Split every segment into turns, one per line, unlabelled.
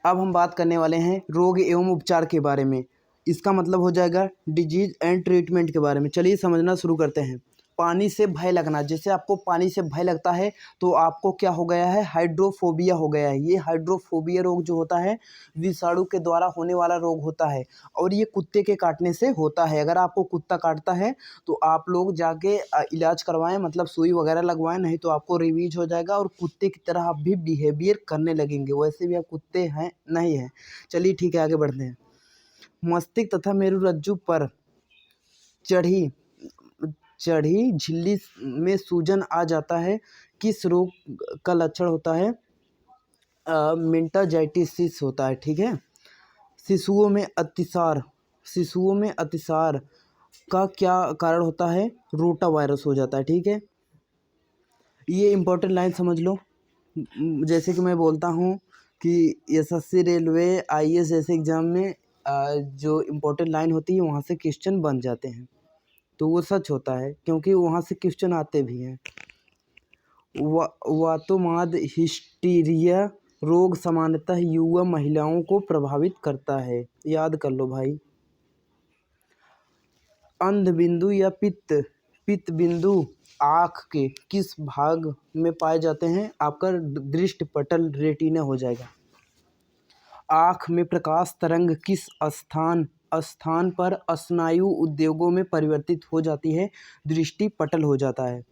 अब हम बात करने वाले हैं रोग एवं उपचार के बारे में। इसका मतलब हो जाएगा डिजीज एंड ट्रीटमेंट के बारे में। चलिए समझना शुरू करते हैं। पानी से भय लगना, जैसे आपको पानी से भय लगता है तो आपको क्या हो गया है, हाइड्रोफोबिया हो गया है। ये हाइड्रोफोबिया रोग जो होता है विषाणु के द्वारा होने वाला रोग होता है और ये कुत्ते के काटने से होता है। अगर आपको कुत्ता काटता है तो आप लोग जाके इलाज करवाएं, मतलब सुई वगैरह लगवाएं, नहीं तो आपको रिवीज हो जाएगा और कुत्ते की तरह आप भी बिहेवियर करने लगेंगे। वैसे भी आप कुत्ते हैं नहीं हैं। चलिए ठीक है, आगे बढ़ते हैं। मस्तिष्क तथा मेरुरज्जु पर चढ़ी चढ़ी झिल्ली में सूजन आ जाता है। किस रोग का लक्षण होता है? मेनिंजाइटिस होता है। ठीक है। शिशुओं में अतिसार का क्या कारण होता है? रोटा वायरस हो जाता है। ठीक है। ये इंपॉर्टेंट लाइन समझ लो। जैसे कि मैं बोलता हूँ कि एसएससी, रेलवे, आईएएस जैसे एग्जाम में जो इम्पोर्टेंट लाइन होती है वहाँ से क्वेश्चन बन जाते हैं, तो वो सच होता है क्योंकि वहाँ से क्वेश्चन आते भी हैं। वातोमाद हिस्टीरिया रोग सामान्यतः युवा महिलाओं को प्रभावित करता है। याद कर लो भाई। अंध बिंदु या पित्त बिंदु आँख के किस भाग में पाए जाते हैं? आपका दृष्टि पटल रेटिना हो जाएगा। आँख में प्रकाश तरंग किस स्थान पर स्नायु उद्योगों में परिवर्तित हो जाती है? दृष्टि पटल हो जाता है।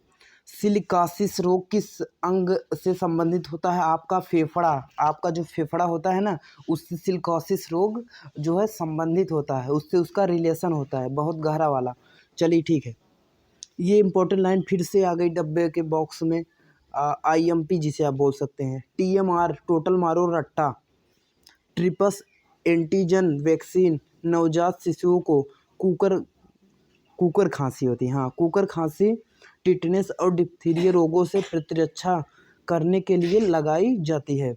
सिलिकासिस रोग किस अंग से संबंधित होता है? आपका फेफड़ा, आपका जो फेफड़ा होता है ना, उससे सिलिकोसिस रोग जो है संबंधित होता है, उससे उसका रिलेशन होता है, बहुत गहरा वाला। चलिए ठीक है। ये इंपॉर्टेंट लाइन फिर से आ गई डब्बे के बॉक्स में। आईएमपी जिसे आप बोल सकते हैं। टीएमआर टोटल मारो रट्टा। ट्रिपस एंटीजन वैक्सीन नवजात शिशुओं को कुकर खांसी होती है। हाँ, कुकर खांसी टिटनेस और डिप्थीरिया रोगों से प्रतिरक्षा करने के लिए लगाई जाती है।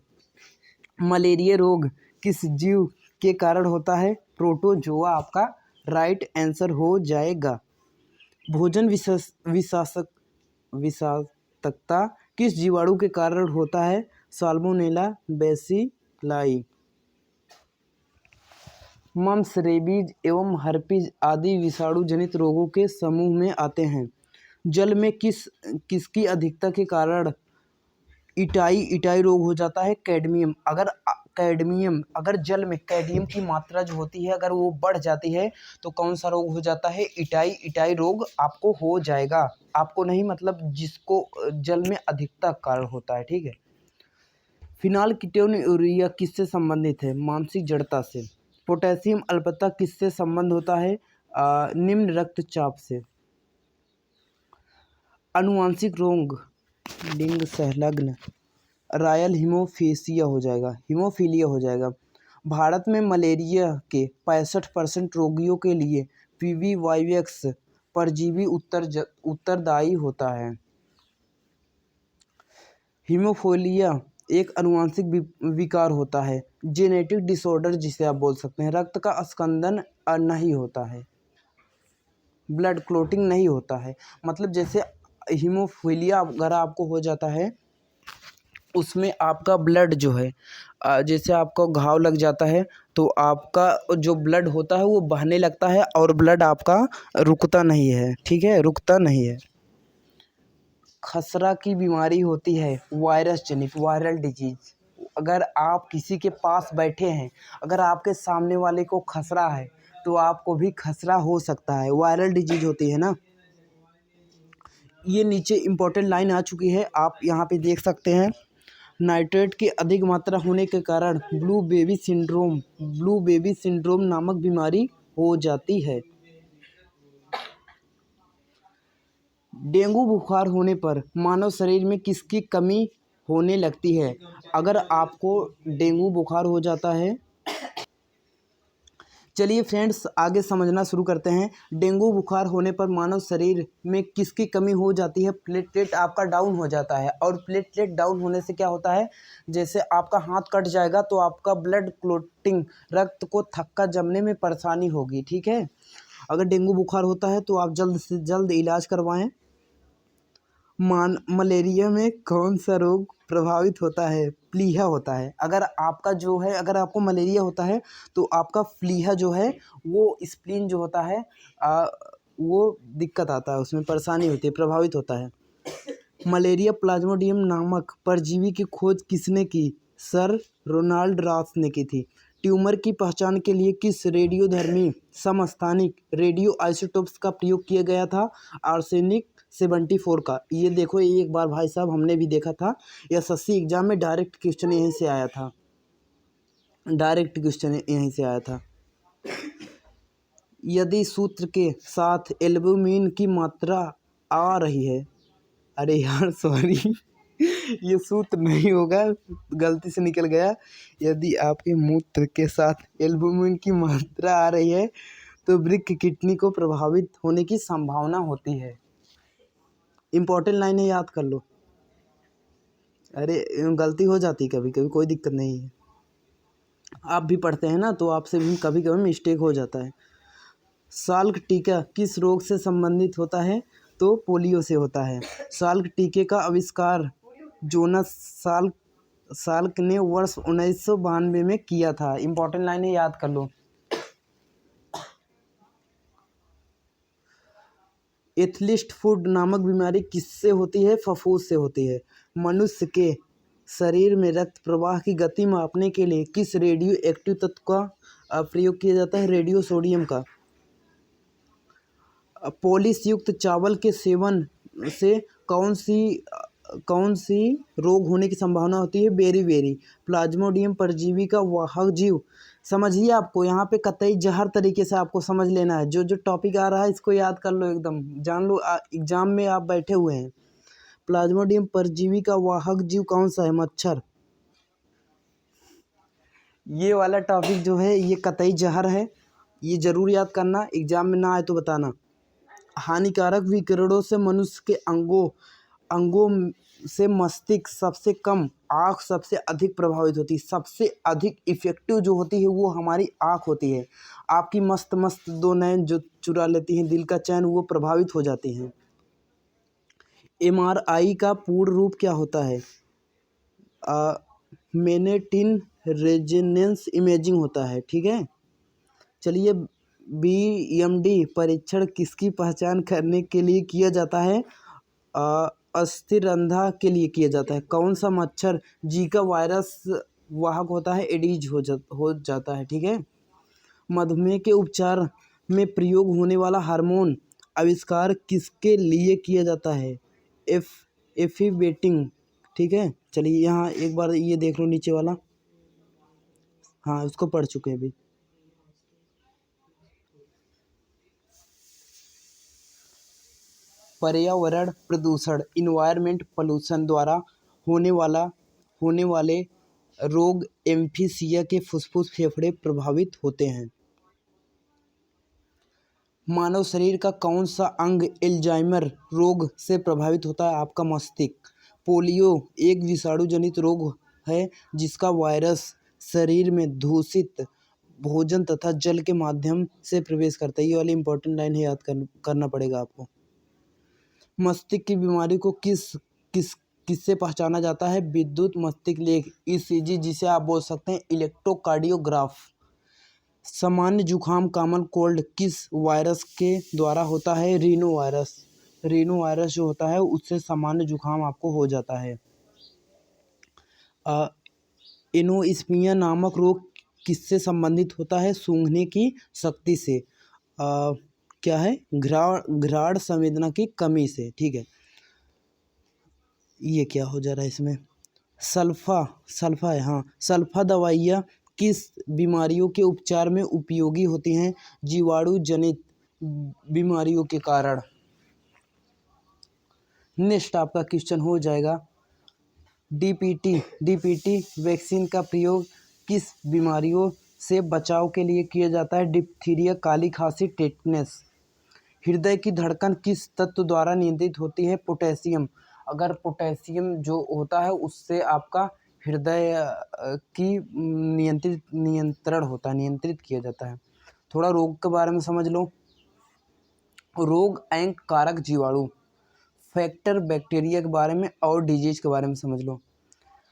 मलेरिया रोग किस जीव के कारण होता है? प्रोटोजोआ आपका राइट आंसर हो जाएगा। भोजन विषाक्तता किस जीवाणु के कारण होता है? Salmonella bacilli. मम्स, रेबीज एवं हर्पीज आदि विषाणु जनित रोगों के समूह में आते हैं। जल में किसकी अधिकता के कारण इटाई रोग हो जाता है? कैडमियम। अगर जल में कैडमियम की मात्रा जो होती है अगर वो बढ़ जाती है तो कौन सा रोग हो जाता है? इटाई रोग आपको हो जाएगा। आपको नहीं, मतलब जिसको जल में अधिकता कारण होता है। ठीक है। फिनाल कीटोन यूरिया किससे संबंधित है? मानसिक जड़ता से। पोटेशियम अल्पता किससे संबंध होता है? निम्न रक्तचाप से। आनुवांशिक रोग लिंग संलग्न रॉयल हीमोफीलिया हो जाएगा। भारत में मलेरिया के 65% रोगियों के लिए पीबीवाईएक्स परजीवी उत्तरदायी होता है। हीमोफीलिया एक आनुवांशिक विकार होता है, जेनेटिक डिसऑर्डर जिसे आप बोल सकते हैं। रक्त का स्कंदन नहीं होता है, ब्लड क्लोटिंग नहीं होता है। मतलब जैसे हीमोफीलिया अगर आपको हो जाता है उसमें आपका ब्लड जो है जैसे आपको घाव लग जाता है तो आपका जो ब्लड होता है वो बहने लगता है और ब्लड आपका रुकता नहीं है। ठीक है, रुकता नहीं है। खसरा की बीमारी होती है वायरस जनित, वायरल डिजीज। अगर आप किसी के पास बैठे हैं, अगर आपके सामने वाले को खसरा है तो आपको भी खसरा हो सकता है, वायरल डिजीज होती है ना। ये नीचे इम्पोर्टेंट लाइन आ चुकी है, आप यहाँ पे देख सकते हैं। नाइट्रेट की अधिक मात्रा होने के कारण ब्लू बेबी सिंड्रोम नामक बीमारी हो जाती है। डेंगू बुखार होने पर मानव शरीर में किसकी कमी होने लगती है? अगर आपको डेंगू बुखार हो जाता है, चलिए फ्रेंड्स आगे समझना शुरू करते हैं। डेंगू बुखार होने पर मानव शरीर में किसकी कमी हो जाती है? प्लेटलेट आपका डाउन हो जाता है। और प्लेटलेट डाउन होने से क्या होता है? जैसे आपका हाथ कट जाएगा तो आपका ब्लड क्लोटिंग, रक्त को थक्का जमने में परेशानी होगी। ठीक है। अगर डेंगू बुखार होता है तो आप जल्द से जल्द इलाज करवाएं। मलेरिया में कौन सा रोग प्रभावित होता है, प्लीहा होता है। अगर आपका जो है, अगर आपको मलेरिया होता है तो आपका प्लीहा जो है वो स्प्लीन जो होता है वो दिक्कत आता है, उसमें परेशानी होती है, प्रभावित होता है। मलेरिया प्लाज्मोडियम नामक परजीवी की खोज किसने की? सर रोनाल्ड रॉस ने की थी। ट्यूमर की पहचान के लिए किस रेडियोधर्मी समस्थानिक रेडियो आइसोटोप्स का प्रयोग किया गया था? आर्सेनिक 74 का। ये देखो, एक बार भाई साहब हमने भी देखा था, एसएससी एग्जाम में डायरेक्ट क्वेश्चन यहीं से आया था, डायरेक्ट क्वेश्चन यहीं से आया था। यदि सूत्र के साथ एल्बुमिन की मात्रा आ रही है, अरे यार सॉरी ये सूत्र नहीं होगा, गलती से निकल गया। यदि आपके मूत्र के साथ एल्बुमिन की मात्रा आ रही है तो वृक्क किडनी को प्रभावित होने की संभावना होती है। इम्पोर्टेंट लाइन है, याद कर लो। अरे गलती हो जाती है कभी कभी, कोई दिक्कत नहीं है। आप भी पढ़ते हैं ना, तो आपसे भी कभी कभी मिस्टेक हो जाता है। साल्क टीका किस रोग से संबंधित होता है? तो पोलियो से होता है। साल्क टीके का आविष्कार जोनास साल्क ने वर्ष 1992 में किया था। इंपॉर्टेंट लाइन है, याद कर लो। एथलीस्ट फुट नामक बीमारी किससे होती है? फफूंद से होती है। मनुष्य के शरीर में रक्त प्रवाह की गति मापने के लिए किस रेडियो एक्टिव तत्व का प्रयोग किया जाता है? रेडियो सोडियम का। पॉलिश युक्त चावल के सेवन से कौन सी रोग होने की संभावना होती है? बेरी। प्लाज्मोडियम परजीवी का वाहक जीव। समझिए, आपको यहाँ पे कतई जहर तरीके से आपको समझ लेना है। जो जो टॉपिक आ रहा है इसको याद कर लो, एकदम जान लो, एग्जाम में आप बैठे हुए हैं। प्लाज्मोडियम परजीवी का वाहक जीव कौन सा है? मच्छर। ये वाला टॉपिक जो है ये कतई जहर है, ये जरूर याद करना, एग्जाम में ना आए तो बताना। हानिकारक विकिरणों से मनुष्य के अंगों से मस्तिष्क सबसे कम, आँख सबसे अधिक प्रभावित होती है। सबसे अधिक इफेक्टिव जो होती है वो हमारी आँख होती है। आपकी मस्त मस्त दो नैन जो चुरा लेती हैं दिल का चैन, वो प्रभावित हो जाती हैं। एमआरआई का पूर्ण रूप क्या होता है? मैग्नेटिक रेजोनेंस इमेजिंग होता है, ठीक है। चलिए, बीएमडी परीक्षण किसकी पहचान करने के लिए किया जाता है? अस्थिरंधा के लिए किया जाता है। कौन सा मच्छर जीका वायरस वाहक होता है? एडीज हो जाता है, ठीक है। मधुमेह के उपचार में प्रयोग होने वाला हार्मोन आविष्कार किसके लिए किया जाता है? एफिबेटिंग, ठीक है। चलिए यहाँ एक बार ये देख लो नीचे वाला, हाँ उसको पढ़ चुके हैं अभी। पर्यावरण प्रदूषण, इन्वायरमेंट पोल्यूशन द्वारा होने वाले रोग एम्फीसिया के फुफ्फुस फेफड़े प्रभावित होते हैं। मानव शरीर का कौन सा अंग एल्जाइमर रोग से प्रभावित होता है? आपका मस्तिष्क। पोलियो एक विषाणु जनित रोग है जिसका वायरस शरीर में दूषित भोजन तथा जल के माध्यम से प्रवेश करता है। ये वाली इंपॉर्टेंट लाइन है, याद करना पड़ेगा आपको। मस्तिष्क की बीमारी को किससे पहचाना जाता है? विद्युत मस्तिष्क लेख, ईसीजी, जिसे आप बोल सकते हैं इलेक्ट्रोकार्डियोग्राफ। सामान्य जुखाम कॉमन कोल्ड किस वायरस के द्वारा होता है? रीनो वायरस जो होता है उससे सामान्य जुखाम आपको हो जाता है। एनोस्मिया नामक रोग किससे संबंधित होता है? सूंघने की शक्ति से। क्या है? घ्राण संवेदना की कमी से, ठीक है। ये क्या हो जा रहा है इसमें? सल्फा है, हाँ। सल्फा दवाइयाँ किस बीमारियों के उपचार में उपयोगी होती हैं? जीवाणु जनित बीमारियों के कारण। नेक्स्ट आपका क्वेश्चन हो जाएगा, डीपीटी वैक्सीन का प्रयोग किस बीमारियों से बचाव के लिए किया जाता है? डिप्थीरिया, काली खांसी, टेटनस। हृदय की धड़कन किस तत्व द्वारा नियंत्रित होती है? पोटेशियम। अगर पोटेशियम जो होता है उससे आपका हृदय की नियंत्रित किया जाता है। थोड़ा रोग के बारे में समझ लो। रोग एंक कारक जीवाणु, फैक्टर बैक्टीरिया के बारे में और डिजीज के बारे में समझ लो।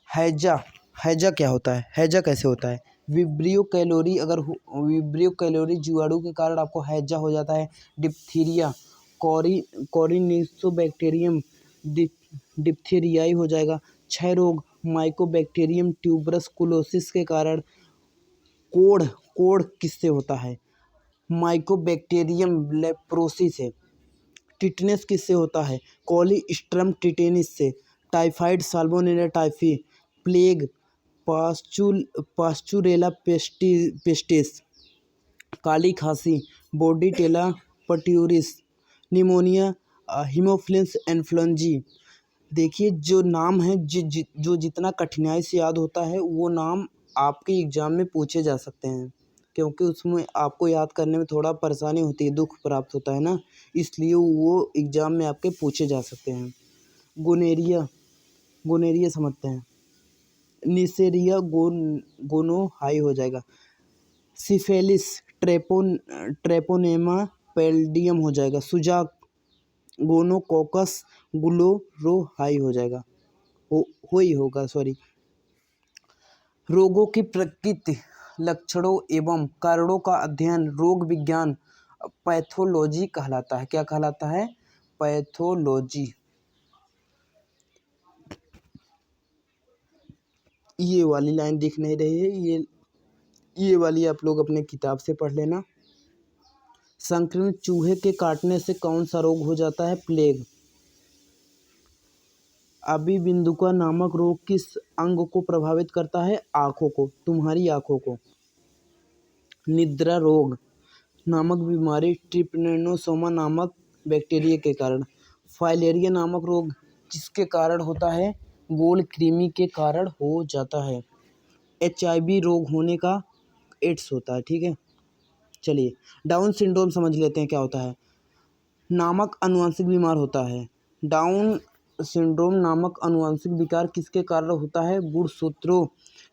हैजा, हैजा क्या होता है, हैजा कैसे होता है? विब्रियो कैलोरी विब्रियो कैलोरी जीवाणु के कारण आपको हैजा हो जाता है। डिप्थीरिया कॉरिनिसोबैक्टीरियम डिप्थीरियाई हो जाएगा। क्षय रोग माइकोबैक्टीरियम ट्यूबरकुलोसिस के कारण। कोढ़ कोढ़ किससे होता है? माइकोबैक्टीरियम लेप्रोसी से। टिटनेस किससे होता है? कॉलीस्ट्रम टिटेनिस से। Typhoid Salmonella typhi. Plague Pasteurella pestis. काली खांसी Bordetella pertussis. Pneumonia Haemophilus influenzae. देखिए जो नाम है जो जितना कठिनाई से याद होता है वो नाम आपके एग्ज़ाम में पूछे जा सकते हैं, क्योंकि उसमें आपको याद करने में थोड़ा परेशानी होती है, दुख प्राप्त होता है ना, इसलिए वो एग्ज़ाम में आपके पूछे जा सकते हैं। गोनेरिया समझते हैं। निसेरिया गोनोहाई हो जाएगा। सिफिलिस ट्रेपोनेमा पैल्डियम हो जाएगा। सुजाक गोनोकोकस ग्लोरोहाई हो जाएगा, हो ही होगा, सॉरी। रोगों की प्रकृति, लक्षणों एवं कारणों का अध्ययन रोग विज्ञान पैथोलॉजी कहलाता है। क्या कहलाता है? पैथोलॉजी। ये वाली लाइन दिख नहीं रही है, ये वाली आप लोग अपने किताब से पढ़ लेना। संक्रमित चूहे के काटने से कौन सा रोग हो जाता है? प्लेग। अभिबिंदुका नामक रोग किस अंग को प्रभावित करता है? आँखों को, तुम्हारी आँखों को। निद्रा रोग नामक बीमारी ट्रिपैनोसोमा नामक बैक्टीरिया के कारण। फाइलेरिया नामक रोग किसके कारण होता है? गोल कृमि के कारण हो जाता है। HIV रोग होने का एड्स होता है, ठीक है। चलिए डाउन सिंड्रोम समझ लेते हैं क्या होता है। नामक अनुवांशिक बीमार होता है। डाउन सिंड्रोम नामक अनुवांशिक विकार किसके कारण होता है? गुणसूत्रों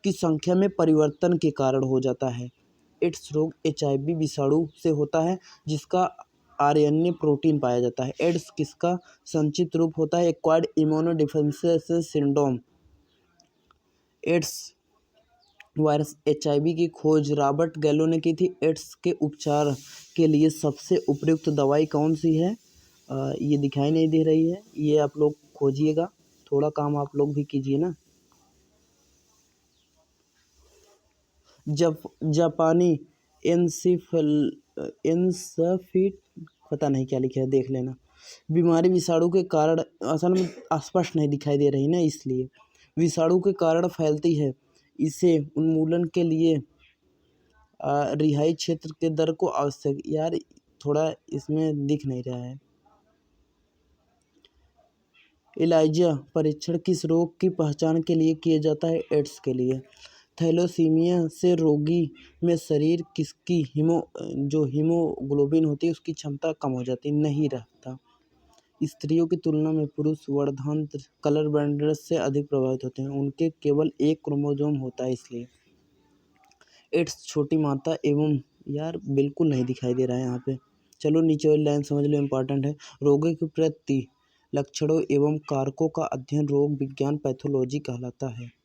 की संख्या में परिवर्तन के कारण हो जाता है। एड्स रोग HIV विषाणु से होता है जिसका RNA प्रोटीन पाया जाता है। एड्स किसका संक्षिप्त रूप होता है? Acquired immunodeficiency syndrome. AIDS virus HIV की खोज रॉबर्ट गैलो ने की थी। एड्स के उपचार के लिए सबसे उपयुक्त दवाई कौन सी है? ये दिखाई नहीं दे रही है, ये आप लोग खोजिएगा, थोड़ा काम आप लोग भी कीजिए ना। जापानी एन्सेफेलाइटिस, पता नहीं क्या लिखा है, देख लेना। बीमारी विषाणु के कारण, असल में स्पष्ट नहीं दिखाई दे रही ना, इसलिए विषाणु के कारण फैलती है। इसे उन्मूलन के लिए रिहाई क्षेत्र के दर को आवश्यक, यार थोड़ा इसमें दिख नहीं रहा है। एलाइजा परीक्षण किस रोग की पहचान के लिए किया जाता है? एड्स के लिए। थैलेसीमिया से रोगी में शरीर किसकी जो हीमोग्लोबिन होती है उसकी क्षमता कम हो जाती है, नहीं रहता। स्त्रियों की तुलना में पुरुष वर्धांत्र कलर ब्लाइंडनेस से अधिक प्रभावित होते हैं, उनके केवल एक क्रोमोसोम होता है, इसलिए। एड्स छोटी मात्रा एवं, यार बिल्कुल नहीं दिखाई दे रहा है यहाँ पे। चलो नीचे वाली लाइन समझ लो, इम्पॉर्टेंट है। रोगों की प्रकृति, लक्षणों एवं कारकों का अध्ययन रोग विज्ञान पैथोलॉजी कहलाता है।